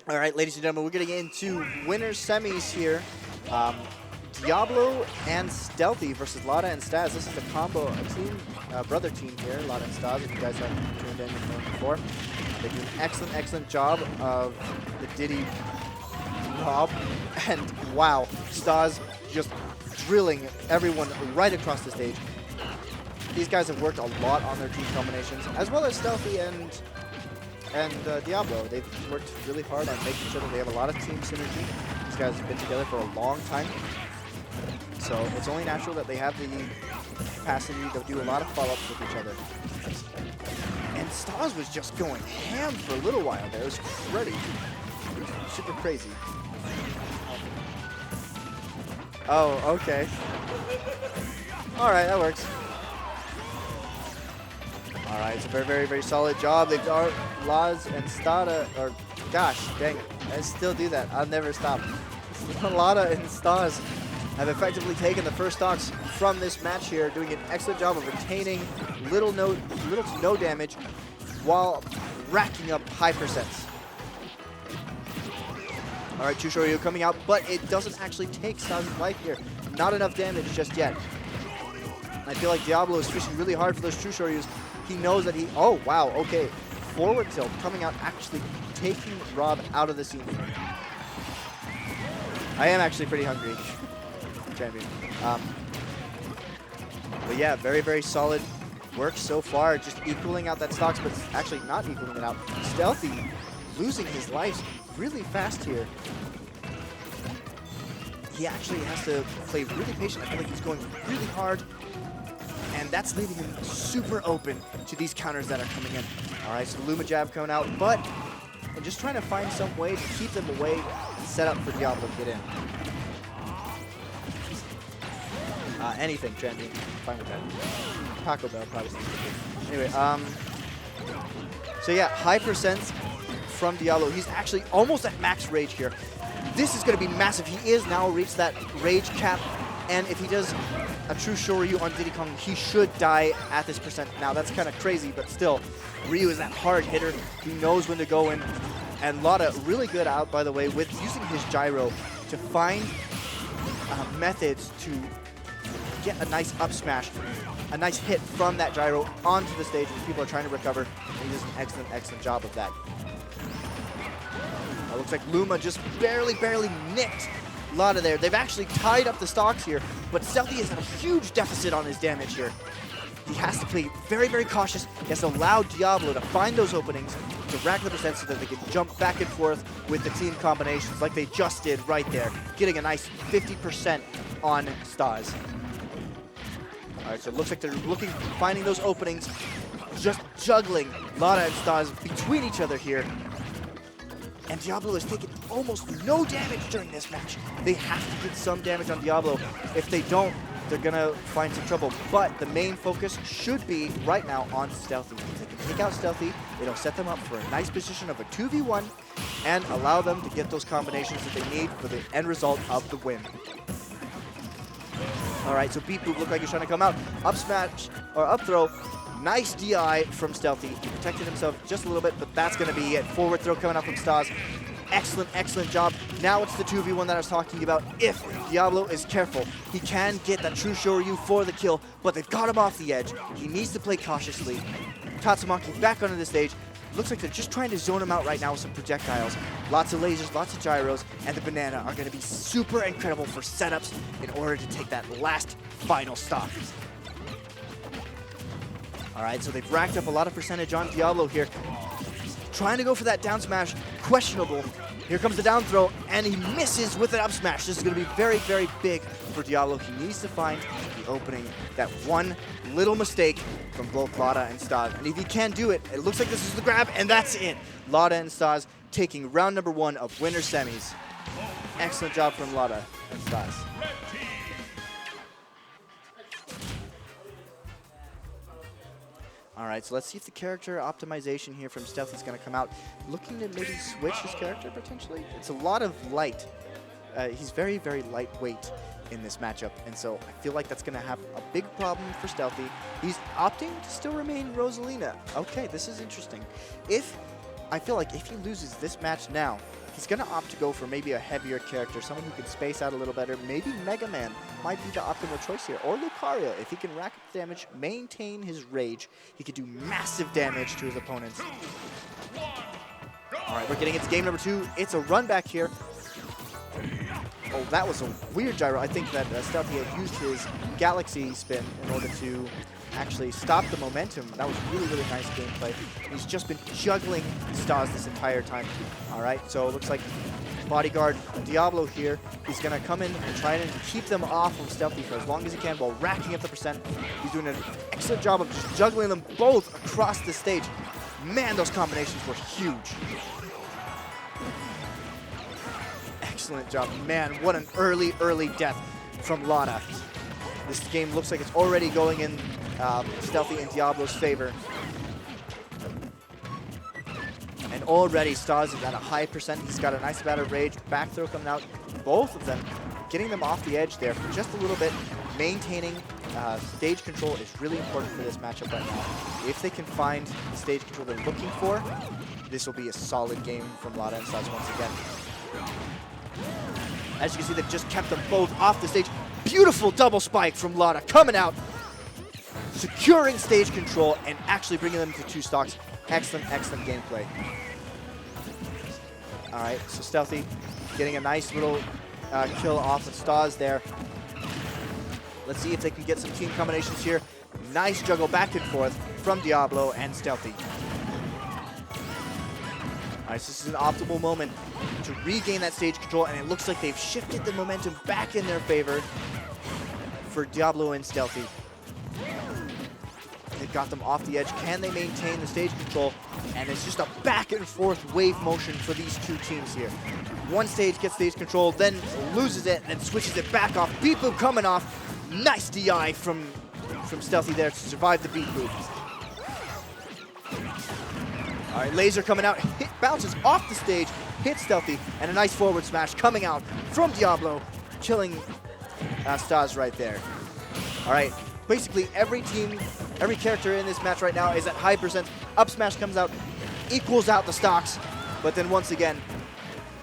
All right, ladies and gentlemen, we're getting into winners semis here. Diablo and Stealthy versus Lada and Staz. This is a combo, a team, brother team here, Lada and Staz. If you guys have tuned in and known before, they do an excellent, excellent job of the Diddy rob. And wow, Staz just drilling everyone right across the stage. These guys have worked a lot on their team combinations, as well as Stealthy and Diablo. They've worked really hard on making sure that they have a lot of team synergy. These guys have been together for a long time, so it's only natural that they have the capacity to do a lot of follow-ups with each other. And Staz was just going ham for a little while there. It was pretty super crazy. Oh, okay. All right, that works. All right, it's a very, very, very solid job. They've got Laz and Stada, or gosh, dang it, I still do that. I'll never stop. Lada and Staz have effectively taken the first stocks from this match here, doing an excellent job of retaining little to no damage while racking up high percents. All right, Chushoryu coming out, but it doesn't actually take Staz's life here. Not enough damage just yet. I feel like Diablo is fishing really hard for those Chushoryus. He knows that oh wow, okay. Forward tilt coming out, actually taking Rob out of the scene. I am actually pretty hungry, champion. But yeah, very, very solid work so far, just equaling out that stocks, but actually not equaling it out. Stealthy losing his life really fast here. He actually has to play really patient. I feel like he's going really hard, and that's leaving him super open to these counters that are coming in. All right, so the Luma jab coming out, but I'm just trying to find some way to keep them away and set up for Diablo to get in. Anything, champion. Fine with that. Taco Bell probably. Anyway, so yeah, high percents from Diablo. He's actually almost at max rage here. This is going to be massive. He is now reached that rage cap, and if he does a true Shoryu on Diddy Kong, he should die at this percent. Now, that's kind of crazy, but still, Ryu is that hard hitter. He knows when to go in. And Lada, really good out, by the way, with using his gyro to find methods to get a nice up smash, a nice hit from that gyro onto the stage when people are trying to recover. And he does an excellent, excellent job of that. Looks like Luma just barely nicked Lada there. They've actually tied up the stocks here, but Stealthy is at a huge deficit on his damage here. He has to play very, very cautious. He has to allow Diablo to find those openings to rack the percent so that they can jump back and forth with the team combinations like they just did right there, getting a nice 50% on Staz. All right, so it looks like they're finding those openings, just juggling Lada and Staz between each other here. And Diablo has taken almost no damage during this match. They have to get some damage on Diablo. If they don't, they're going to find some trouble. But the main focus should be right now on Stealthy. If they can take out Stealthy, it'll set them up for a nice position of a 2v1 and allow them to get those combinations that they need for the end result of the win. All right, so Beat Boop looked like he's trying to come out. Up smash, or up throw. Nice DI from Stealthy. He protected himself just a little bit, but that's going to be it. Forward throw coming up from Staz. Excellent, excellent job. Now it's the 2v1 that I was talking about. If Diablo is careful, he can get that true Shoryu for the kill, but they've got him off the edge. He needs to play cautiously. Tatsumaki back onto the stage. Looks like they're just trying to zone him out right now with some projectiles. Lots of lasers, lots of gyros, and the banana are going to be super incredible for setups in order to take that last final stock. All right, so they've racked up a lot of percentage on Diablo here. Trying to go for that down smash, questionable. Here comes the down throw, and he misses with an up smash. This is going to be very, very big for Diablo. He needs to find the opening, that one little mistake from both Lada and Staz. And if he can do it, it looks like this is the grab, and that's it. Lada and Staz taking round number 1 of winner semis. Excellent job from Lada and Staz. All right, so let's see if the character optimization here from Stealthy is going to come out. Looking to maybe switch his character potentially. It's a lot of light. He's very, very lightweight in this matchup, and so I feel like that's going to have a big problem for Stealthy. He's opting to still remain Rosalina. Okay, this is interesting. I feel like if he loses this match now, he's going to opt to go for maybe a heavier character, someone who can space out a little better. Maybe Mega Man might be the optimal choice here, or Lucario. If he can rack up damage, maintain his rage, he could do massive damage to his opponents. All right, we're getting into game number 2. It's a run back here. Oh, that was a weird gyro. I think that Stealthy had used his Galaxy spin in order to actually stop the momentum. That was really, really nice gameplay. He's just been juggling Staz this entire time. All right, so it looks like bodyguard Diablo here. He's going to come in and try and keep them off of Stealthy for as long as he can while racking up the percent. He's doing an excellent job of just juggling them both across the stage. Man, those combinations were huge. Excellent job. Man, what an early, early death from Lada. This game looks like it's already going in Stealthy and Diablo's favor. And already Staz is at a high percent. He's got a nice amount of rage. Back throw coming out. Both of them getting them off the edge there for just a little bit. Maintaining stage control is really important for this matchup right now. If they can find the stage control they're looking for, this will be a solid game from Lada and Staz once again. As you can see, they've just kept them both off the stage. Beautiful double spike from Lada coming out, securing stage control and actually bringing them to 2 stocks. Excellent, excellent gameplay. All right, so Stealthy getting a nice little kill off of Staz there. Let's see if they can get some team combinations here. Nice juggle back and forth from Diablo and Stealthy. All right, so this is an optimal moment to regain that stage control, and it looks like they've shifted the momentum back in their favor for Diablo and Stealthy. They've got them off the edge. Can they maintain the stage control? And it's just a back and forth wave motion for these 2 teams here. One stage gets stage control, then loses it, and switches it back off. Beat boop coming off. Nice DI from Stealthy there to survive the beat boop. All right, laser coming out, bounces off the stage, hits Stealthy, and a nice forward smash coming out from Diablo, killing Staz right there. All right, basically every team, every character in this match right now is at high percent. Up smash comes out, equals out the stocks, but then once again,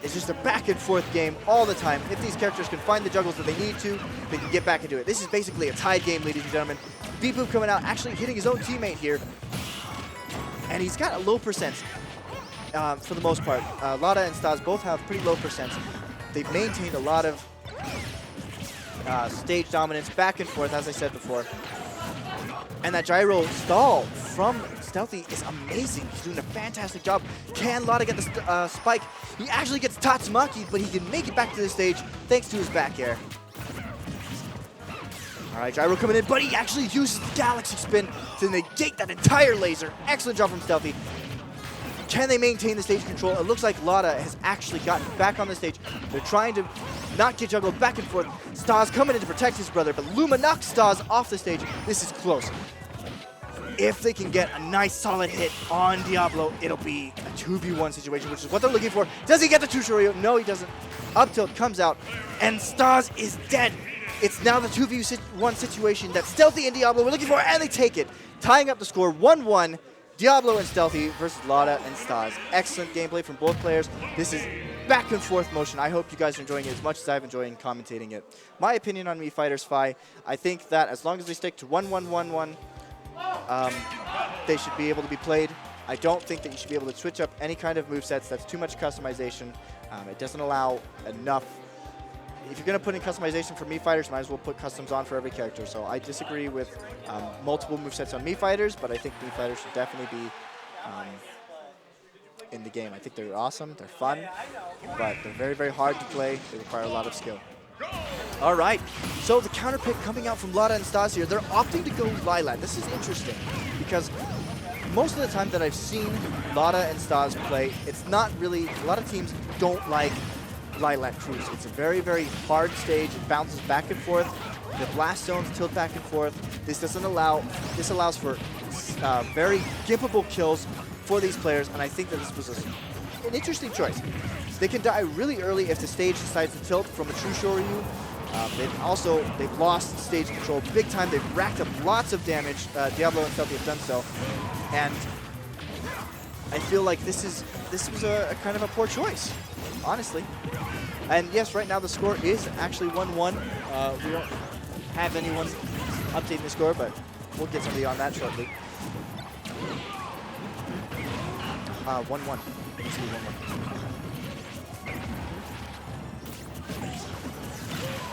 it's just a back and forth game all the time. If these characters can find the juggles that they need to, they can get back into it. This is basically a tied game, ladies and gentlemen. Beat boop coming out, actually hitting his own teammate here. And he's got a low percent for the most part. Lada and Staz both have pretty low percents. They've maintained a lot of stage dominance back and forth, as I said before. And that gyro stall from Stealthy is amazing. He's doing a fantastic job. Can Lada get the spike? He actually gets Tatsumaki, but he can make it back to the stage thanks to his back air. All right, gyro coming in, but he actually uses the Galaxy spin to negate that entire laser. Excellent job from Stealthy. Can they maintain the stage control? It looks like Lada has actually gotten back on the stage. They're trying to not get juggled back and forth. Staz coming in to protect his brother, but Luma knocks Staz off the stage. This is close. If they can get a nice solid hit on Diablo, it'll be a 2v1 situation, which is what they're looking for. Does he get the 2-shoryu? No, he doesn't. Up tilt comes out, and Staz is dead. It's now the 2v1 situation that Stealthy and Diablo were looking for, and they take it. Tying up the score 1-1. Diablo and Stealthy versus Lada and Staz. Excellent gameplay from both players. This is back and forth motion. I hope you guys are enjoying it as much as I've enjoyed commentating it. My opinion on Mii Fighters Phi, I think that as long as they stick to 1-1-1-1, they should be able to be played. I don't think that you should be able to switch up any kind of movesets. That's too much customization. It doesn't allow enough. If you're going to put in customization for Mii Fighters, might as well put customs on for every character. So I disagree with multiple movesets on Mii Fighters, but I think Mii Fighters should definitely be in the game. I think they're awesome, they're fun, but they're very, very hard to play. They require a lot of skill. All right, so the counter pick coming out from Lada and Staz here. They're opting to go Lilat. This is interesting because most of the time that I've seen Lada and Staz play, it's not really, a lot of teams don't like Lilat Cruise. It's a very, very hard stage. It bounces back and forth. The blast zones tilt back and forth. This allows for very gimpable kills for these players, and I think that this was an interesting choice. They can die really early if the stage decides to tilt from a true Shoryu. They've lost stage control big time. They've racked up lots of damage. Diablo and Stealthy have done so, and I feel like this was a kind of a poor choice. honestly. And yes, right now the score is actually 1-1. We don't have anyone updating the score, but we'll get somebody on that shortly. 1-1. Let's see, 1-1.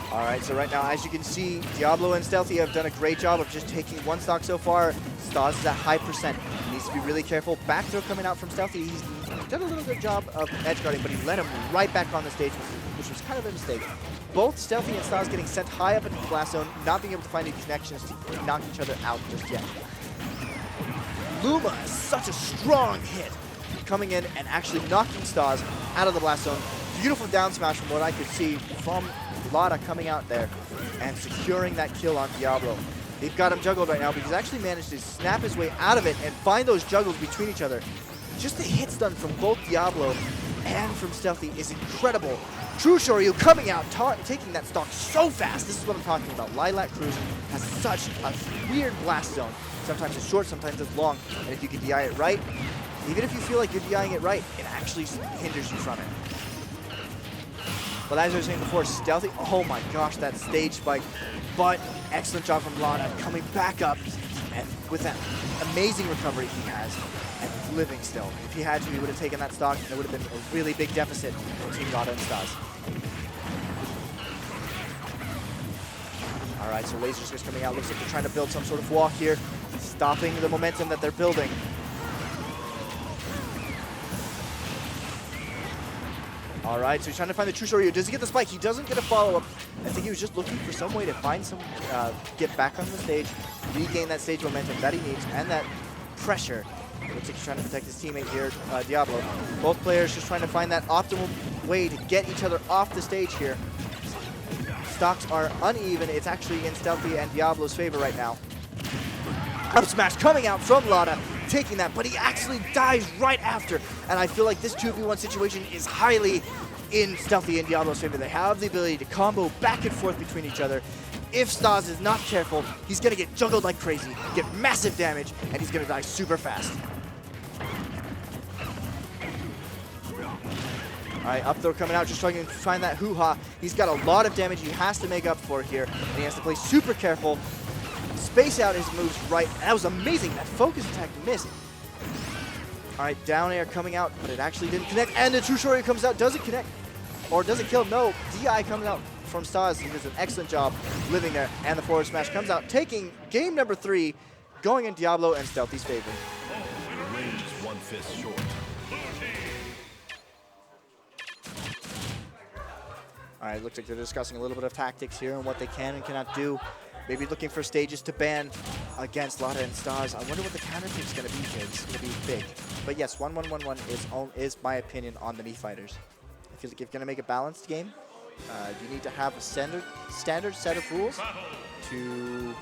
All right, so right now, as you can see, Diablo and Stealthy have done a great job of just taking one stock so far. Staz is at high percent. He needs to be really careful. Back throw coming out from Stealthy. He's done a little good job of edge guarding, but he let him right back on the stage, which was kind of a mistake. Both Stealthy and Staz getting sent high up into the blast zone, not being able to find any connections to knock each other out just yet. Luma is such a strong hit, coming in and actually knocking Staz out of the blast zone. Beautiful down smash from what I could see from Lada coming out there and securing that kill on Diablo. They've got him juggled right now, but he's actually managed to snap his way out of it and find those juggles between each other. Just the hits done from both Diablo and from Stealthy is incredible. True Shoryu coming out, taking that stock so fast. This is what I'm talking about. Lilac Cruz has such a weird blast zone. Sometimes it's short, sometimes it's long. And if you can DI it right, even if you feel like you're DIing it right, it actually hinders you from it. But as I was saying before, Stealthy, oh my gosh, that stage spike. But excellent job from Lada coming back up and with that amazing recovery he has and living still. If he had to, he would have taken that stock and it would have been a really big deficit between Lada and Staz. All right, so Laser's just coming out. Looks like they're trying to build some sort of walk here, stopping the momentum that they're building. All right, so he's trying to find the True Shoryu. Does he get the spike? He doesn't get a follow-up. I think he was just looking for some way to find some, get back on the stage, regain that stage momentum that he needs, and that pressure. Looks like he's trying to protect his teammate here, Diablo. Both players just trying to find that optimal way to get each other off the stage here. Stocks are uneven. It's actually in Stealthy and Diablo's favor right now. Up smash coming out from Lada, taking that, but he actually dies right after. And I feel like this 2v1 situation is highly in Stealthy and Diablo's favor. They have the ability to combo back and forth between each other. If Staz is not careful, he's going to get juggled like crazy, get massive damage, and he's going to die super fast. All right, up throw coming out, just trying to find that hoo-ha. He's got a lot of damage he has to make up for here, and he has to play super careful. Space out his moves right. That was amazing. That focus attack missed. All right, down air coming out, but it actually didn't connect. And the True Shoryu comes out. Does it connect? Or does it kill? No. DI comes out from Staz. He does an excellent job living there. And the forward smash comes out, taking game number 3, going in Diablo and Stealthy's favor. The range is 1 fist short. All right, looks like they're discussing a little bit of tactics here and what they can and cannot do. Maybe looking for stages to ban against Lada and Staz. I wonder what the counter pick is going to be here. It's going to be big. But yes, 1-1-1-1 is my opinion on the Mii fighters. I feel like if you're going to make a balanced game, you need to have a standard set of rules to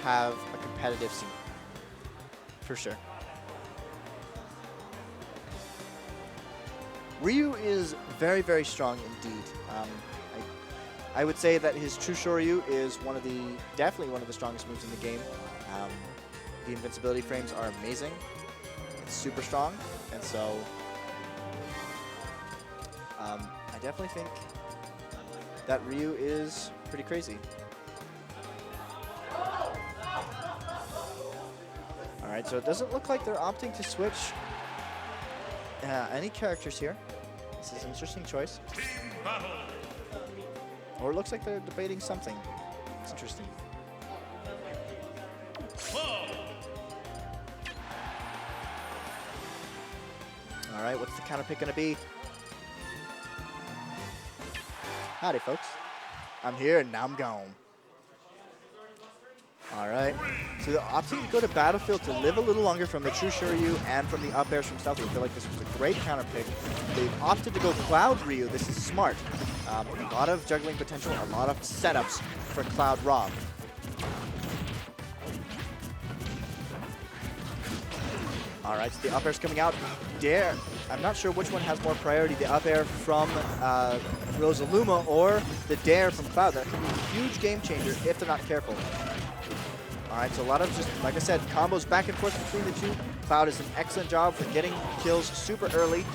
have a competitive scene. For sure. Ryu is very, very strong indeed. I would say that his True Shoryu is definitely one of the strongest moves in the game. The invincibility frames are amazing. It's super strong, and so I definitely think that Ryu is pretty crazy. All right, so it doesn't look like they're opting to switch any characters here. This is an interesting choice. Or it looks like they're debating something. It's interesting. All right, what's the counter pick going to be? Howdy, folks. I'm here and now I'm gone. All right. So they're opting to go to Battlefield to live a little longer from the True Shoryu and from the up airs from Stealthy. I feel like this was a great counter pick. They've opted to go Cloud Ryu. This is smart. A lot of juggling potential, a lot of setups for Cloud Rob. All right, so the up air's coming out. Dare. I'm not sure which one has more priority, the up air from Rosa Luma or the dare from Cloud. That could be a huge game changer if they're not careful. All right, so a lot of just, like I said, combos back and forth between the two. Cloud does an excellent job for getting kills super early.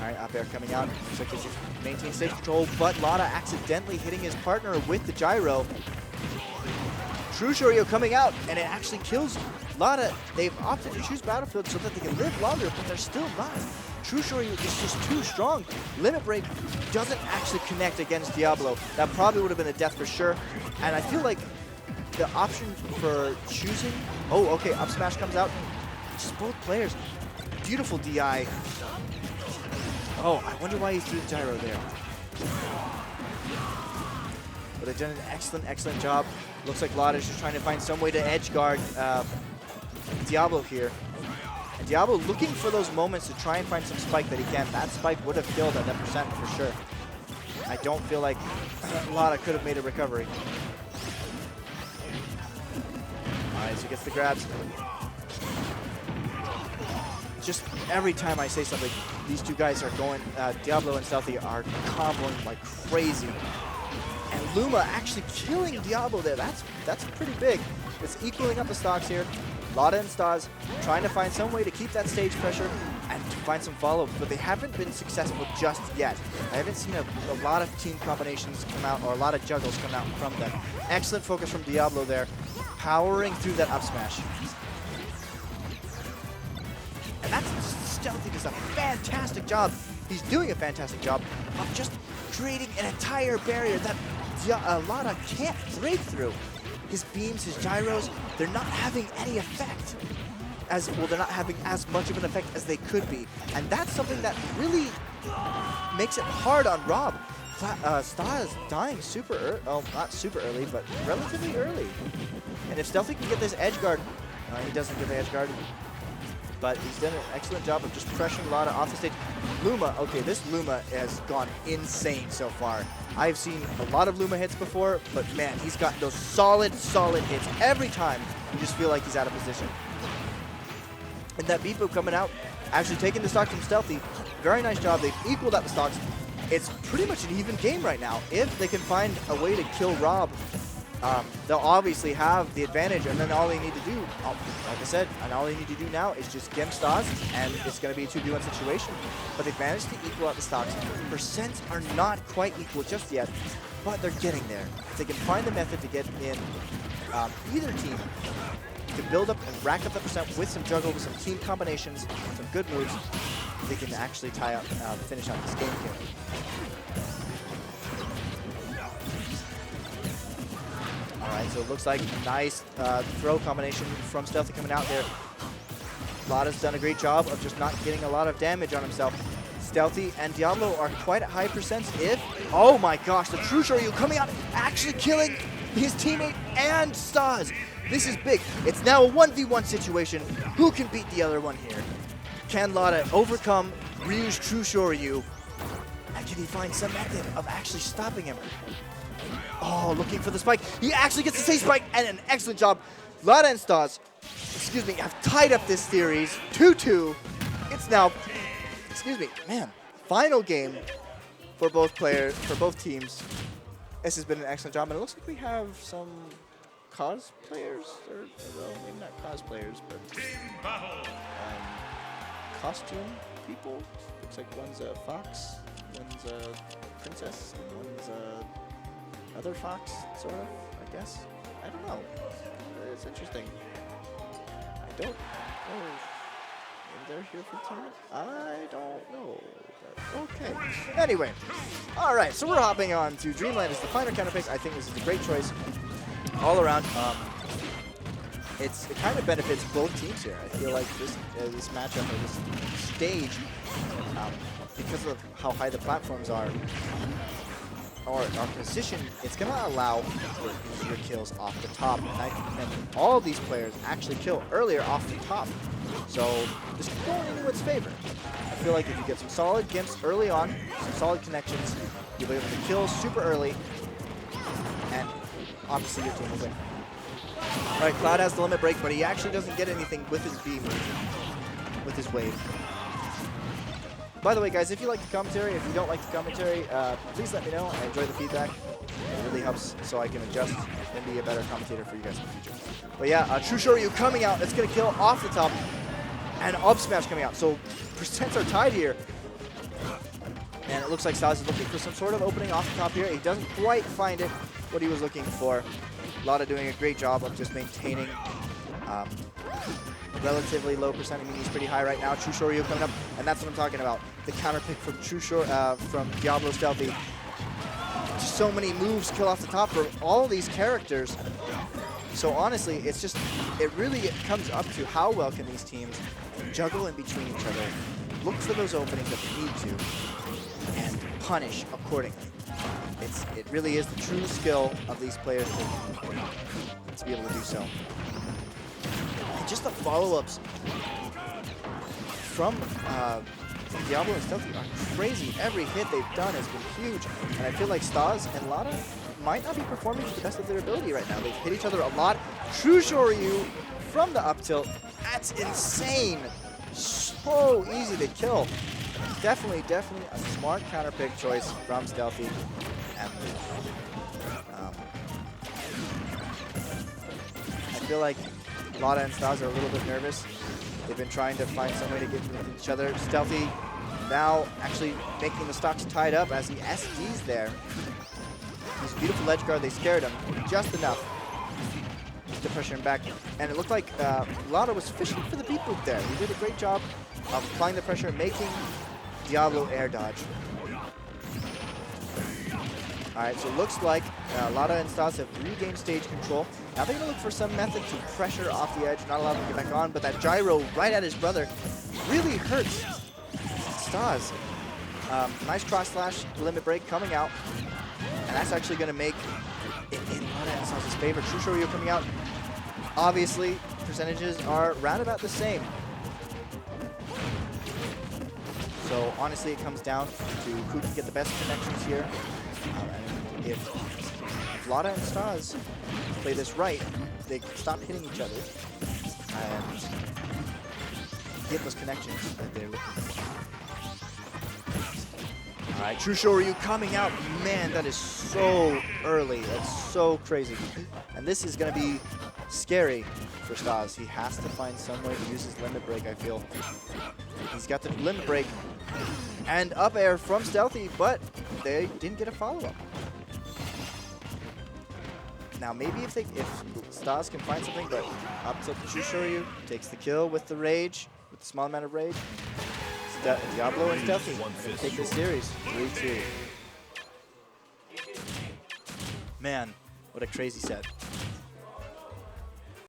All right, up air coming out. Looks like he's maintaining stage control, but Lada accidentally hitting his partner with the gyro. True Shoryu coming out, and it actually kills Lada. They've opted to choose Battlefield so that they can live longer, but they're still not. True Shoryu is just too strong. Limit Break doesn't actually connect against Diablo. That probably would have been a death for sure. And I feel like the option for choosing... Oh, okay, up smash comes out. Just both players. Beautiful DI. Oh, I wonder why he threw the gyro there. But they've done an excellent, excellent job. Looks like Lada's just trying to find some way to edge guard Diablo here. And Diablo looking for those moments to try and find some spike that he can. That spike would have killed at that percent for sure. I don't feel like Lada could have made a recovery. Alright, so he gets the grabs. Just every time I say something, these two guys are going, Diablo and Stealthy are comboing like crazy. And Luma actually killing Diablo there. That's pretty big. It's equaling up the stocks here. Lada and Staz trying to find some way to keep that stage pressure and to find some follow-up, but they haven't been successful just yet. I haven't seen a lot of team combinations come out, or a lot of juggles come out from them. Excellent focus from Diablo there, powering through that up smash. And that's Stealthy does a fantastic job. He's doing a fantastic job of just creating an entire barrier that Lada can't break through. His beams, his gyros, they're not having any effect. They're not having as much of an effect as they could be. And that's something that really makes it hard on Rob. Staz dying super early, oh, not super early, but relatively early. And if Stealthy can get this edge guard, he doesn't get the edge guard, but he's done an excellent job of just pressuring Lada off the stage. Luma, okay, this Luma has gone insane so far. I've seen a lot of Luma hits before, but man, he's got those solid hits every time. You just feel like he's out of position. And that beat boop coming out, actually taking the stock from Stealthy. Very nice job. They've equaled out the stocks. It's pretty much an even game right now. If they can find a way to kill Rob, they'll obviously have the advantage, and then all they need to do, like I said, and all they need to do now is just gem Staz, and it's going to be a 2v1 situation. But they've managed to equal out the stocks. Percents are not quite equal just yet, but they're getting there. If they can find the method to get in either team, to build up and rack up the percent with some juggle, with some team combinations, some good moves, they can actually tie up, finish out this game here. Alright, so it looks like a nice throw combination from Stealthy coming out there. Lada's done a great job of just not getting a lot of damage on himself. Stealthy and Diablo are quite at high percents if... Oh my gosh, the True Shoryu coming out, actually killing his teammate and Staz. This is big. It's now a 1v1 situation. Who can beat the other one here? Can Lada overcome Ryu's True Shoryu? And can he find some method of actually stopping him? Oh, looking for the spike. He actually gets the safe spike, and an excellent job. Lada and Staz, excuse me, have tied up this series 2-2. It's now, excuse me, man, final game for both players, for both teams. This has been an excellent job, and it looks like we have some cosplayers, or well, maybe not cosplayers, but costume people. Looks like one's a fox, one's a princess, and one's a other fox, sort of, I guess. I don't know. It's interesting. I don't know if they're here for the tournament. I don't know. But okay. Anyway. Alright, so we're hopping on to Dreamland as the final counterpick. I think this is a great choice all around. It kind of benefits both teams here. I feel like this matchup or this stage, because of how high the platforms are, or our position, it's going to allow for easier kills off the top. And all of these players actually kill earlier off the top. So this is going in anyone's favor. I feel like if you get some solid gimps early on, some solid connections, you'll be able to kill super early, and obviously your team will win. Alright, Cloud has the limit break, but he actually doesn't get anything with his beam, with his wave. By the way, guys, if you like the commentary, if you don't like the commentary, please let me know. I enjoy the feedback. It really helps so I can adjust and be a better commentator for you guys in the future. But yeah, True Shoryu coming out. It's going to kill off the top. And up smash coming out. So percents are tied here. And it looks like Staz is looking for some sort of opening off the top here. He doesn't quite find it, what he was looking for. Lada doing a great job of just maintaining relatively low percent. I mean, he's pretty high right now. True Shoryu coming up, and that's what I'm talking about. The counter pick from from Diablo Stealthy. Just so many moves kill off the top for all these characters. So honestly, it really comes up to how well can these teams juggle in between each other, look for those openings that they need to, and punish accordingly. It really is the true skill of these players to be able to do so. And just the follow-ups from Diablo and Stealthy are crazy. Every hit they've done has been huge, and I feel like Staz and Lada might not be performing to the best of their ability right now. They've hit each other a lot. True Shoryu from the up tilt. That's insane. So easy to kill. Definitely a smart counter pick choice from Stealthy. And I feel like Lada and Staz are a little bit nervous. They've been trying to find some way to get with each other. Stealthy now actually making the stocks tied up as he SDs there. This beautiful ledge guard, they scared him just enough to pressure him back. And it looked like Lada was fishing for the beat boop there. He did a great job of applying the pressure, making Diablo air dodge. All right, so it looks like Lada and Staz have regained stage control. Now they're going to look for some method to pressure off the edge, not allow him to get back on, but that gyro right at his brother really hurts Staz. Nice cross slash limit break coming out, and that's actually going to make it in Lada and Staz's favor. True Shoryu coming out. Obviously, percentages are round about the same. So honestly, it comes down to who can get the best connections here. And if Lada and Staz play this right, they can stop hitting each other and get those connections that they're looking for. All right, True Shoryu coming out. Man, that is so early. That's so crazy. And this is going to be scary for Staz. He has to find some way to use his limit break, I feel. He's got the limit break and up air from Stealthy, but they didn't get a follow-up. Now maybe if Staz can find something, but up tilt to True Shoryu takes the kill with the rage, with the small amount of rage. Diablo and Stealthy take this series 3-2. Man, what a crazy set.